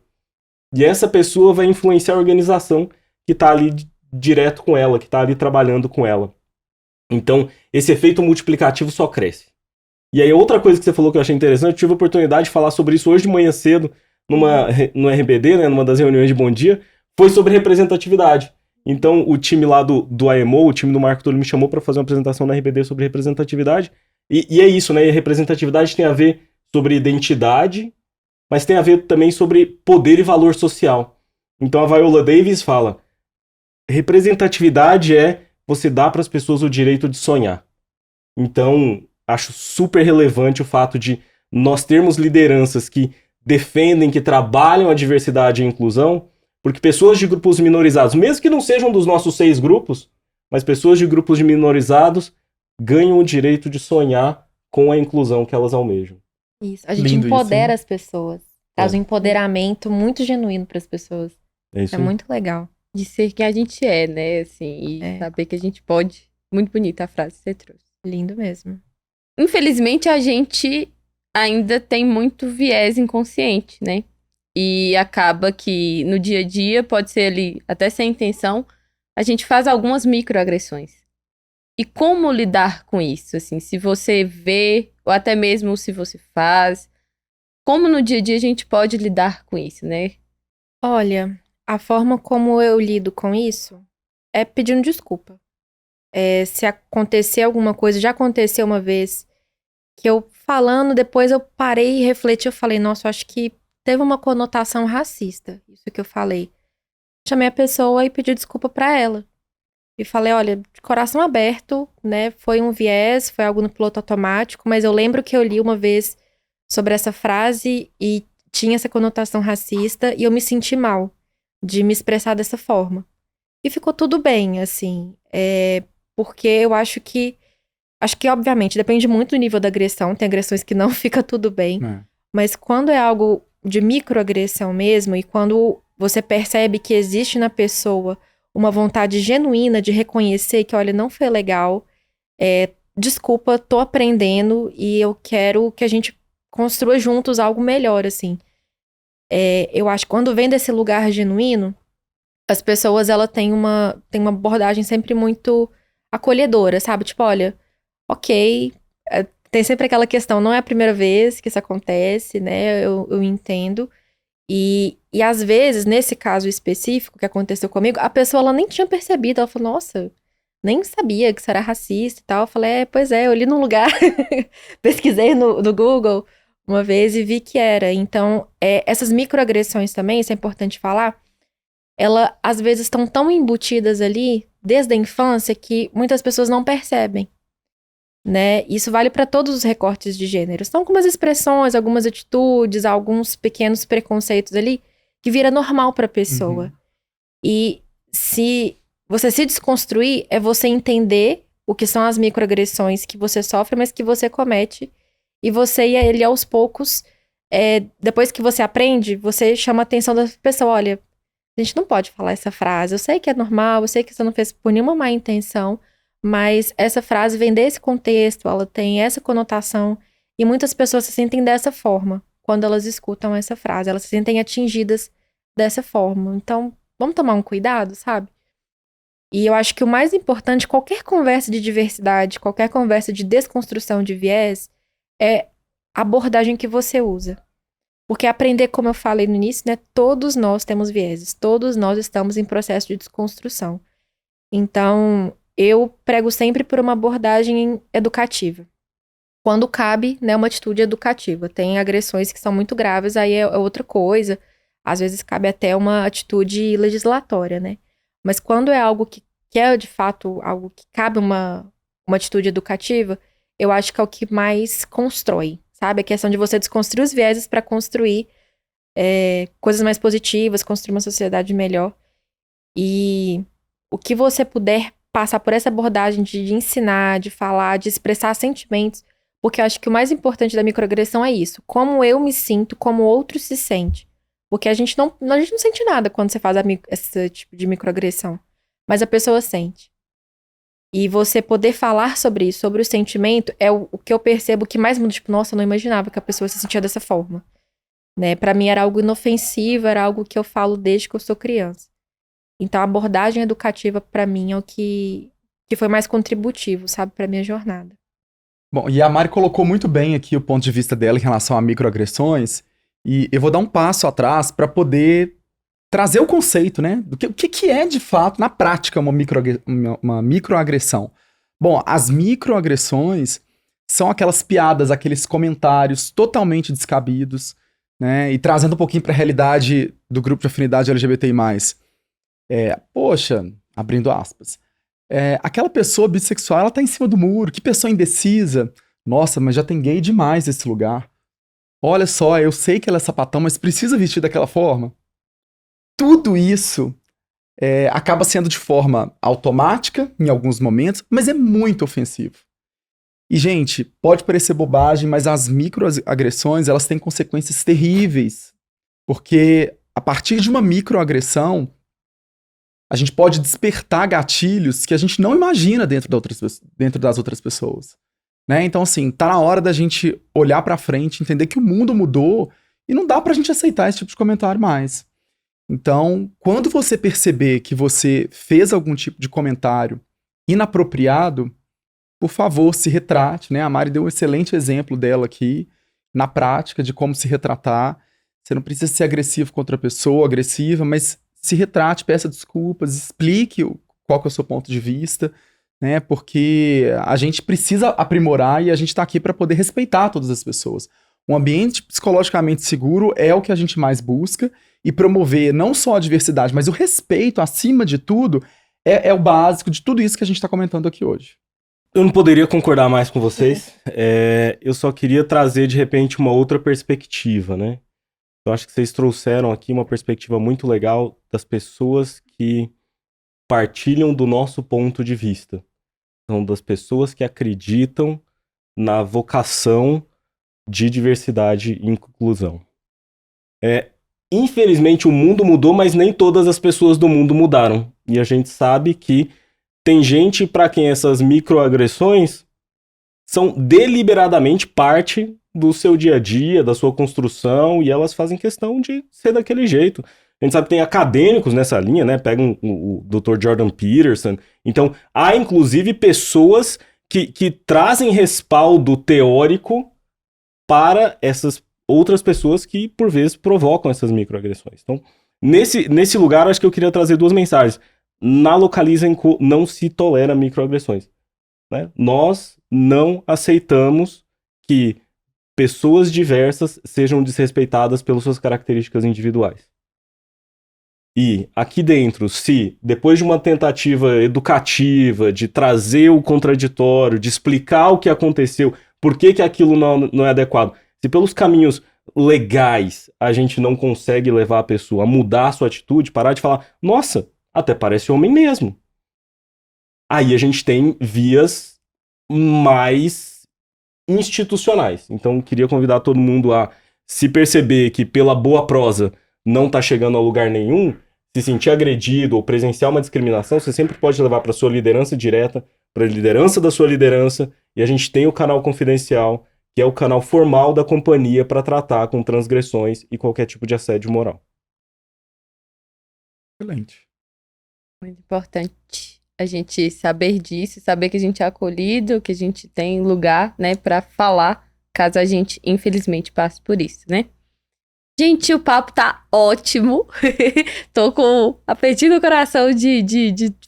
E essa pessoa vai influenciar a organização que está ali direto com ela, que está ali trabalhando com ela. Então, esse efeito multiplicativo só cresce. E aí, outra coisa que você falou que eu achei interessante, eu tive a oportunidade de falar sobre isso hoje de manhã cedo, no RBD, né, numa das reuniões de Bom Dia, foi sobre representatividade. Então, o time lá do AMO, o time do Marco Túlio me chamou para fazer uma apresentação na RBD sobre representatividade. E é isso, né? E representatividade tem a ver sobre identidade, mas tem a ver também sobre poder e valor social. Então, a Viola Davis fala, representatividade é você dar para as pessoas o direito de sonhar. Então, acho super relevante o fato de nós termos lideranças que defendem, que trabalham a diversidade e a inclusão, porque pessoas de grupos minorizados, mesmo que não sejam dos nossos 6 grupos, mas pessoas de grupos de minorizados ganham o direito de sonhar com a inclusão que elas almejam. Isso, a gente Lindo empodera isso, as pessoas, traz um empoderamento muito genuíno para as pessoas. É isso É aí. muito legal. De ser quem a gente é, né? Assim, e saber que a gente pode. Muito bonita a frase que você trouxe. Lindo mesmo. Infelizmente, a gente ainda tem muito viés inconsciente, né? E acaba que no dia a dia, pode ser ali, até sem intenção, a gente faz algumas microagressões. E como lidar com isso? Assim, se você vê, ou até mesmo se você faz, como no dia a dia a gente pode lidar com isso, né? Olha, a forma como eu lido com isso é pedindo desculpa. Se acontecer alguma coisa, já aconteceu uma vez que eu falando, depois eu parei e refleti, eu falei, nossa, eu acho que teve uma conotação racista, isso que eu falei. Chamei a pessoa e pedi desculpa pra ela. E falei, olha, de coração aberto, né, foi um viés, foi algo no piloto automático, mas eu lembro que eu li uma vez sobre essa frase e tinha essa conotação racista e eu me senti mal de me expressar dessa forma. E ficou tudo bem, assim, porque eu acho que, obviamente, depende muito do nível da agressão, tem agressões que não fica tudo bem, mas quando é algo de microagressão mesmo, e quando você percebe que existe na pessoa uma vontade genuína de reconhecer que, olha, não foi legal, desculpa, tô aprendendo e eu quero que a gente construa juntos algo melhor, assim. Eu acho que quando vem desse lugar genuíno, as pessoas, ela tem uma abordagem sempre muito acolhedora, sabe? Tipo, olha, ok, tem sempre aquela questão, não é a primeira vez que isso acontece, né? Eu entendo. E às vezes, nesse caso específico que aconteceu comigo, a pessoa, ela nem tinha percebido. Ela falou, nossa, nem sabia que isso era racista e tal. Eu falei, pois é, eu li num lugar, pesquisei no Google uma vez e vi que era. Então, essas microagressões também, isso é importante falar, elas às vezes estão tão embutidas ali, desde a infância, que muitas pessoas não percebem. né? Isso vale para todos os recortes de gênero. São algumas expressões, algumas atitudes, alguns pequenos preconceitos ali que vira normal para a pessoa. Uhum. E se você se desconstruir, é você entender o que são as microagressões que você sofre, mas que você comete. E você ir ele aos poucos, depois que você aprende, você chama a atenção da pessoa. Olha, a gente não pode falar essa frase. Eu sei que é normal, eu sei que você não fez por nenhuma má intenção, mas essa frase vem desse contexto, ela tem essa conotação. E muitas pessoas se sentem dessa forma quando elas escutam essa frase. Elas se sentem atingidas dessa forma. Então, vamos tomar um cuidado, sabe? E eu acho que o mais importante, qualquer conversa de diversidade, qualquer conversa de desconstrução de viés, é a abordagem que você usa. Porque aprender, como eu falei no início, né? Todos nós temos vieses. Todos nós estamos em processo de desconstrução. Então, eu prego sempre por uma abordagem educativa. Quando cabe, né? Uma atitude educativa. Tem agressões que são muito graves, aí é outra coisa. Às vezes cabe até uma atitude legislatória, né? Mas quando é algo que é, de fato, algo que cabe uma atitude educativa, eu acho que é o que mais constrói, sabe? A questão de você desconstruir os vieses para construir coisas mais positivas, construir uma sociedade melhor. E o que você puder passar por essa abordagem de ensinar, de falar, de expressar sentimentos, porque eu acho que o mais importante da microagressão é isso. Como eu me sinto, como o outro se sente. Porque a gente não sente nada quando você faz esse tipo de microagressão. Mas a pessoa sente. E você poder falar sobre isso, sobre o sentimento, é o que eu percebo que mais muda. Tipo, nossa, eu não imaginava que a pessoa se sentia dessa forma. Né? Pra mim era algo inofensivo, era algo que eu falo desde que eu sou criança. Então a abordagem educativa pra mim é o que foi mais contributivo, sabe? Pra minha jornada. Bom, e a Mari colocou muito bem aqui o ponto de vista dela em relação a microagressões. E eu vou dar um passo atrás para poder trazer o conceito, né? O que é, de fato, na prática, uma microagressão? Bom, as microagressões são aquelas piadas, aqueles comentários totalmente descabidos, né? E trazendo um pouquinho para a realidade do grupo de afinidade LGBTI+. Poxa, abrindo aspas. Aquela pessoa bissexual, ela tá em cima do muro. Que pessoa indecisa. Nossa, mas já tem gay demais nesse lugar. Olha só, eu sei que ela é sapatão, mas precisa vestir daquela forma. Tudo isso acaba sendo de forma automática, em alguns momentos, mas é muito ofensivo. E, gente, pode parecer bobagem, mas as microagressões, elas têm consequências terríveis. Porque, a partir de uma microagressão, a gente pode despertar gatilhos que a gente não imagina dentro das outras pessoas. Né? Então, assim, tá na hora da gente olhar pra frente, entender que o mundo mudou e não dá pra gente aceitar esse tipo de comentário mais. Então, quando você perceber que você fez algum tipo de comentário inapropriado, por favor, se retrate, né? A Mari deu um excelente exemplo dela aqui, na prática, de como se retratar. Você não precisa ser agressivo contra a pessoa, agressiva, mas se retrate, peça desculpas, explique qual que é o seu ponto de vista, né? Porque a gente precisa aprimorar e a gente está aqui para poder respeitar todas as pessoas. Um ambiente psicologicamente seguro é o que a gente mais busca e promover não só a diversidade, mas o respeito, acima de tudo, é o básico de tudo isso que a gente está comentando aqui hoje. Eu não poderia concordar mais com vocês. Eu só queria trazer, de repente, uma outra perspectiva, né? Eu acho que vocês trouxeram aqui uma perspectiva muito legal das pessoas que partilham do nosso ponto de vista. São das pessoas que acreditam na vocação de diversidade e inclusão. Infelizmente o mundo mudou, mas nem todas as pessoas do mundo mudaram. E a gente sabe que tem gente para quem essas microagressões são deliberadamente parte do seu dia a dia, da sua construção, e elas fazem questão de ser daquele jeito. A gente sabe que tem acadêmicos nessa linha, né? Pegam o Dr. Jordan Peterson. Então, há inclusive pessoas que trazem respaldo teórico para essas outras pessoas que, por vezes, provocam essas microagressões. Então, nesse lugar, acho que eu queria trazer duas mensagens. Na Localiza &Co não se tolera microagressões. Né? Nós não aceitamos que pessoas diversas sejam desrespeitadas pelas suas características individuais. E aqui dentro, se depois de uma tentativa educativa, de trazer o contraditório, de explicar o que aconteceu, por que que aquilo não é adequado, se pelos caminhos legais a gente não consegue levar a pessoa a mudar a sua atitude, parar de falar, nossa, até parece homem mesmo. Aí a gente tem vias mais institucionais. Então, queria convidar todo mundo a se perceber que pela boa prosa não está chegando a lugar nenhum, se sentir agredido ou presenciar uma discriminação, você sempre pode levar para sua liderança direta, para a liderança da sua liderança, e a gente tem o canal confidencial, que é o canal formal da companhia para tratar com transgressões e qualquer tipo de assédio moral. Excelente. Muito importante a gente saber disso, saber que a gente é acolhido, que a gente tem lugar, né, pra falar, caso a gente, infelizmente, passe por isso, né? Gente, o papo tá ótimo. Tô com apetite no coração de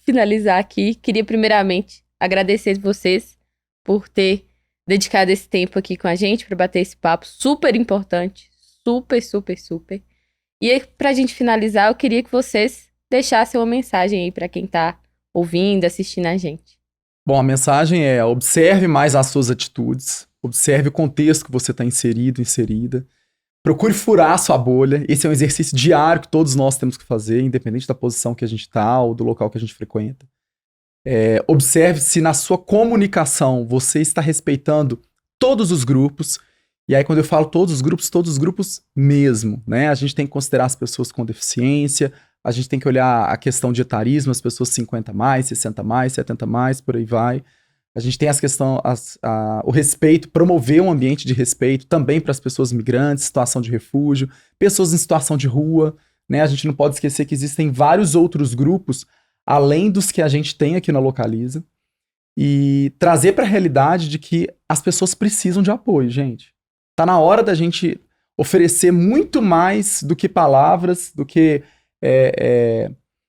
finalizar aqui. Queria, primeiramente, agradecer vocês por ter dedicado esse tempo aqui com a gente pra bater esse papo super importante. Super, super, super. E aí, pra gente finalizar, eu queria que vocês deixassem uma mensagem aí pra quem tá ouvindo, assistindo a gente. Bom, a mensagem é: observe mais as suas atitudes, observe o contexto que você está inserido, inserida. Procure furar a sua bolha. Esse é um exercício diário que todos nós temos que fazer, independente da posição que a gente está ou do local que a gente frequenta. Observe se na sua comunicação você está respeitando todos os grupos. E aí, quando eu falo todos os grupos mesmo, né? A gente tem que considerar as pessoas com deficiência, a gente tem que olhar a questão de etarismo, as pessoas 50 mais, 60 mais, 70 mais, por aí vai. A gente tem o respeito, promover um ambiente de respeito também para as pessoas migrantes, situação de refúgio, pessoas em situação de rua, né? A gente não pode esquecer que existem vários outros grupos, além dos que a gente tem aqui na Localiza, e trazer para a realidade de que as pessoas precisam de apoio, gente. Tá na hora da gente oferecer muito mais do que palavras, do que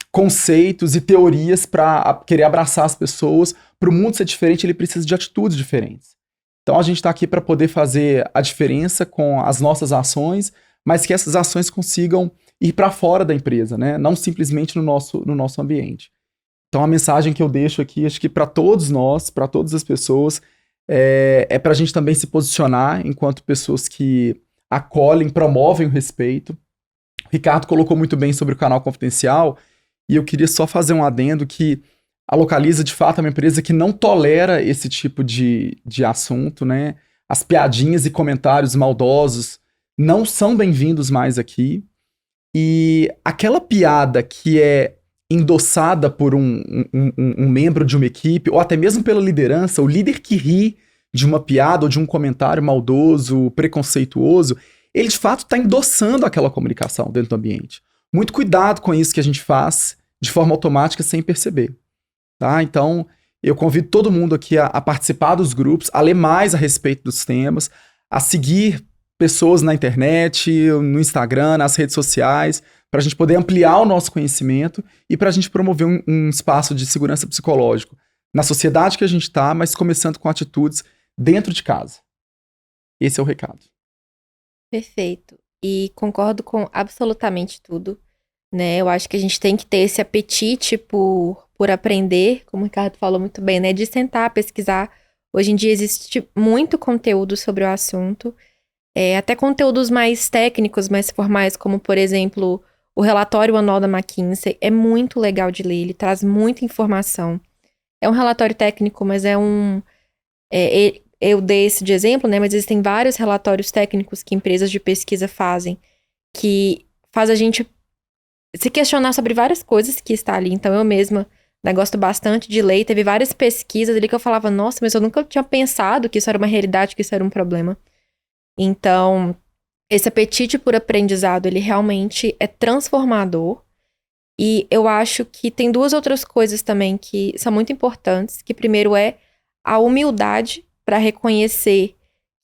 conceitos e teorias para querer abraçar as pessoas. Para o mundo ser diferente, ele precisa de atitudes diferentes. Então a gente está aqui para poder fazer a diferença com as nossas ações, mas que essas ações consigam ir para fora da empresa, né? Não simplesmente no nosso ambiente. Então a mensagem que eu deixo aqui, acho que para todos nós, para todas as pessoas, é para a gente também se posicionar enquanto pessoas que acolhem, promovem o respeito. O Ricardo colocou muito bem sobre o canal confidencial, e eu queria só fazer um adendo que a Localiza, de fato, é uma empresa que não tolera esse tipo de assunto, né? As piadinhas e comentários maldosos não são bem-vindos mais aqui. E aquela piada que é endossada por um membro de uma equipe, ou até mesmo pela liderança, o líder que ri de uma piada ou de um comentário maldoso, preconceituoso, ele de fato está endossando aquela comunicação dentro do ambiente. Muito cuidado com isso que a gente faz de forma automática sem perceber. Tá? Então, eu convido todo mundo aqui a participar dos grupos, a ler mais a respeito dos temas, a seguir pessoas na internet, no Instagram, nas redes sociais, para a gente poder ampliar o nosso conhecimento e para a gente promover um espaço de segurança psicológico na sociedade que a gente está, mas começando com atitudes dentro de casa. Esse é o recado. Perfeito. E concordo com absolutamente tudo, né? Eu acho que a gente tem que ter esse apetite por aprender, como o Ricardo falou muito bem, né? De sentar, pesquisar. Hoje em dia existe muito conteúdo sobre o assunto, até conteúdos mais técnicos, mais formais, como, por exemplo, o relatório anual da McKinsey. É muito legal de ler, ele traz muita informação. É um relatório técnico, mas eu dei esse de exemplo, né? Mas existem vários relatórios técnicos que empresas de pesquisa fazem, que faz a gente se questionar sobre várias coisas que está ali. Então, eu mesma gosto bastante de ler. Teve várias pesquisas ali que eu falava, nossa, mas eu nunca tinha pensado que isso era uma realidade, que isso era um problema. Então, esse apetite por aprendizado, ele realmente é transformador. E eu acho que tem duas outras coisas também que são muito importantes. Que primeiro é a humildade para reconhecer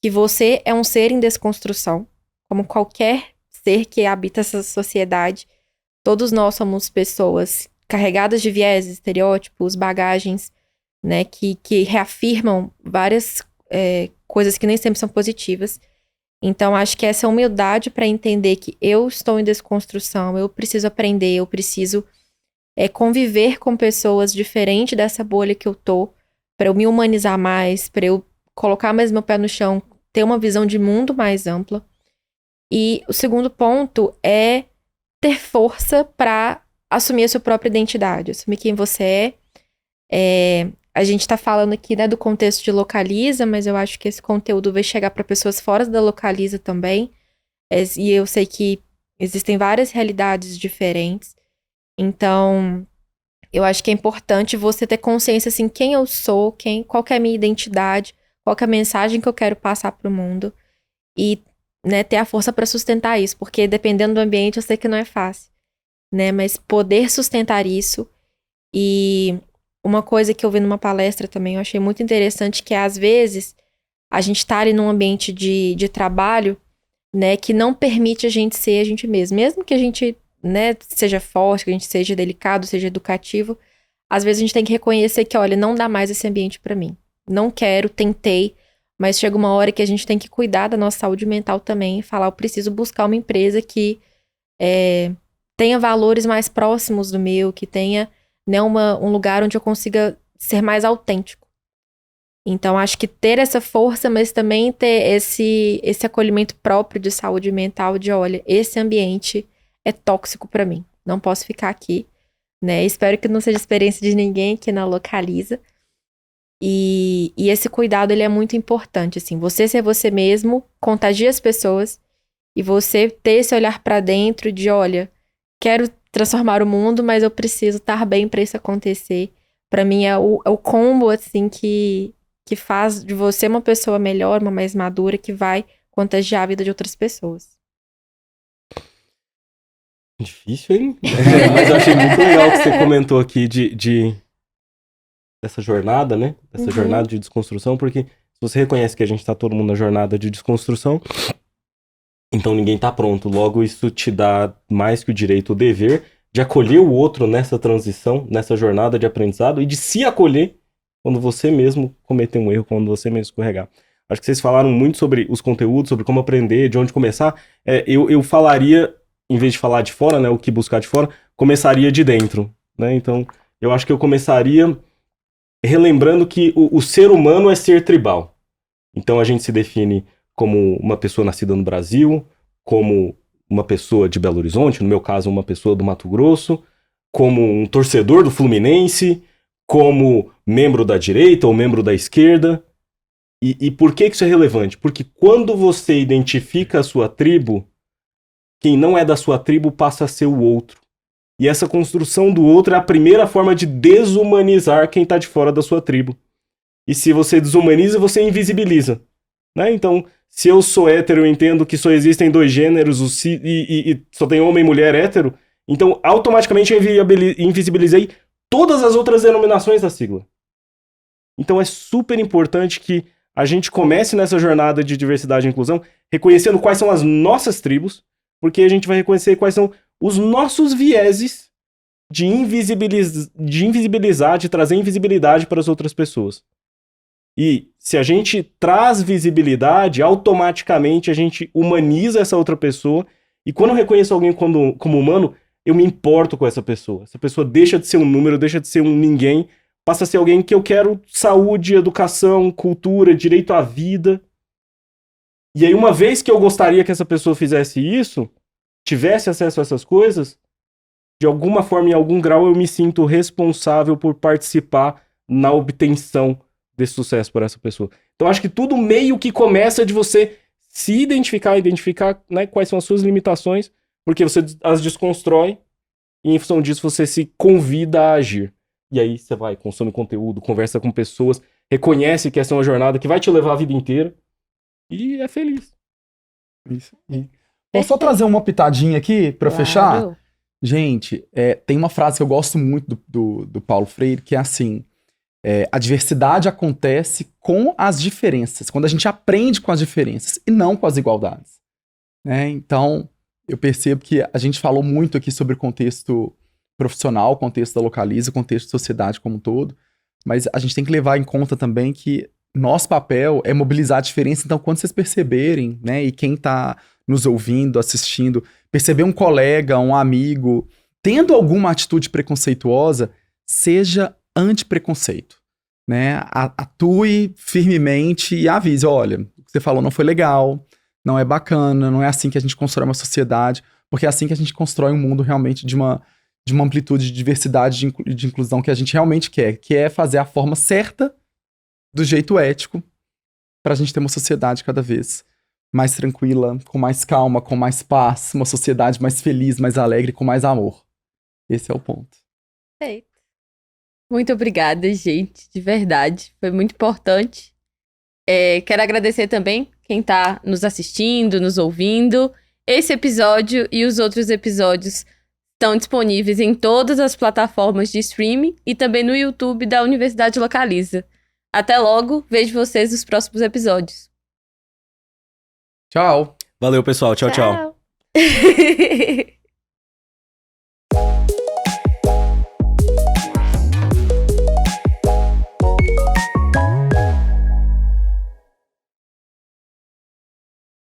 que você é um ser em desconstrução, como qualquer ser que habita essa sociedade. Todos nós somos pessoas carregadas de vieses, estereótipos, bagagens, né, que reafirmam várias coisas que nem sempre são positivas. Então, acho que essa humildade para entender que eu estou em desconstrução, eu preciso aprender, eu preciso conviver com pessoas diferentes dessa bolha que eu tô, para eu me humanizar mais, para eu colocar mais meu pé no chão, ter uma visão de mundo mais ampla. E o segundo ponto é ter força para assumir a sua própria identidade, assumir quem você é. A gente tá falando aqui, né, do contexto de Localiza, mas eu acho que esse conteúdo vai chegar para pessoas fora da Localiza também. E eu sei que existem várias realidades diferentes. Então, eu acho que é importante você ter consciência, assim, quem eu sou, qual que é a minha identidade, qual que é a mensagem que eu quero passar pro mundo. E, né, ter a força para sustentar isso. Porque dependendo do ambiente, eu sei que não é fácil, né? Mas poder sustentar isso. E uma coisa que eu vi numa palestra também, eu achei muito interessante, que às vezes a gente tá ali num ambiente de trabalho, né, que não permite a gente ser a gente mesmo. Mesmo que a gente, né, seja forte, que a gente seja delicado, seja educativo, às vezes a gente tem que reconhecer que, olha, não dá mais esse ambiente pra mim. Não quero, tentei, mas chega uma hora que a gente tem que cuidar da nossa saúde mental também e falar, eu preciso buscar uma empresa que tenha valores mais próximos do meu, que tenha, né, um lugar onde eu consiga ser mais autêntico. Então, acho que ter essa força, mas também ter esse acolhimento próprio de saúde mental, de, olha, esse ambiente é tóxico pra mim, não posso ficar aqui, né? Espero que não seja experiência de ninguém aqui na Localiza. E esse cuidado, ele é muito importante, assim, você ser você mesmo, contagia as pessoas, e você ter esse olhar pra dentro de, olha, quero transformar o mundo, mas eu preciso estar bem pra isso acontecer. Pra mim é o combo, assim, que faz de você uma pessoa melhor, uma mais madura, que vai contagiar a vida de outras pessoas. Difícil, hein? Mas eu achei muito legal o que você comentou aqui dessa jornada, né? Dessa jornada de desconstrução, porque se você reconhece que a gente tá todo mundo na jornada de desconstrução, então ninguém tá pronto. Logo, isso te dá mais que o direito, o dever de acolher o outro nessa transição, nessa jornada de aprendizado e de se acolher quando você mesmo cometer um erro, quando você mesmo escorregar. Acho que vocês falaram muito sobre os conteúdos, sobre como aprender, de onde começar. Eu falaria, em vez de falar de fora, né, o que buscar de fora, começaria de dentro, né? Então, eu acho que eu começaria relembrando que o ser humano é ser tribal. Então, a gente se define como uma pessoa nascida no Brasil, como uma pessoa de Belo Horizonte, no meu caso, uma pessoa do Mato Grosso, como um torcedor do Fluminense, como membro da direita ou membro da esquerda. E por que isso é relevante? Porque quando você identifica a sua tribo, quem não é da sua tribo passa a ser o outro. E essa construção do outro é a primeira forma de desumanizar quem está de fora da sua tribo. E se você desumaniza, você invisibiliza, né? Então, se eu sou hétero, eu entendo que só existem dois gêneros e só tem homem e mulher hétero, então automaticamente eu invisibilizei todas as outras denominações da sigla. Então é super importante que a gente comece nessa jornada de diversidade e inclusão reconhecendo quais são as nossas tribos, porque a gente vai reconhecer quais são os nossos vieses de invisibilizar, de trazer invisibilidade para as outras pessoas. E se a gente traz visibilidade, automaticamente a gente humaniza essa outra pessoa. E quando eu reconheço alguém como humano, eu me importo com essa pessoa. Essa pessoa deixa de ser um número, deixa de ser um ninguém, passa a ser alguém que eu quero saúde, educação, cultura, direito à vida. E aí, uma vez que eu gostaria que essa pessoa fizesse isso, tivesse acesso a essas coisas, de alguma forma, em algum grau, eu me sinto responsável por participar na obtenção desse sucesso por essa pessoa. Então, acho que tudo meio que começa de você se identificar, né, quais são as suas limitações, porque você as desconstrói e, em função disso, você se convida a agir. E aí você vai, consome conteúdo, conversa com pessoas, reconhece que essa é uma jornada que vai te levar a vida inteira e é feliz. Isso. Vou só trazer uma pitadinha aqui pra fechar. Gente, tem uma frase que eu gosto muito do Paulo Freire, que é assim: a diversidade acontece com as diferenças, quando a gente aprende com as diferenças e não com as igualdades. Né? Então, eu percebo que a gente falou muito aqui sobre o contexto profissional, contexto da Localiza, contexto da sociedade como um todo, mas a gente tem que levar em conta também que nosso papel é mobilizar a diferença. Então, quando vocês perceberem, né, e quem tá nos ouvindo, assistindo, perceber um colega, um amigo, tendo alguma atitude preconceituosa, seja anti-preconceito, né? Atue firmemente e avise, olha, o que você falou não foi legal, não é bacana, não é assim que a gente constrói uma sociedade, porque é assim que a gente constrói um mundo realmente de uma amplitude de diversidade e de inclusão que a gente realmente quer, que é fazer a forma certa, do jeito ético, pra gente ter uma sociedade cada vez mais tranquila, com mais calma, com mais paz, uma sociedade mais feliz, mais alegre, com mais amor. Esse é o ponto. Perfeito. Muito obrigada, gente, de verdade. Foi muito importante. Quero agradecer também quem tá nos assistindo, nos ouvindo. Esse episódio e os outros episódios estão disponíveis em todas as plataformas de streaming e também no YouTube da Universidade Localiza. Até logo, vejo vocês nos próximos episódios. Tchau! Valeu, pessoal. Tchau, tchau. Tchau.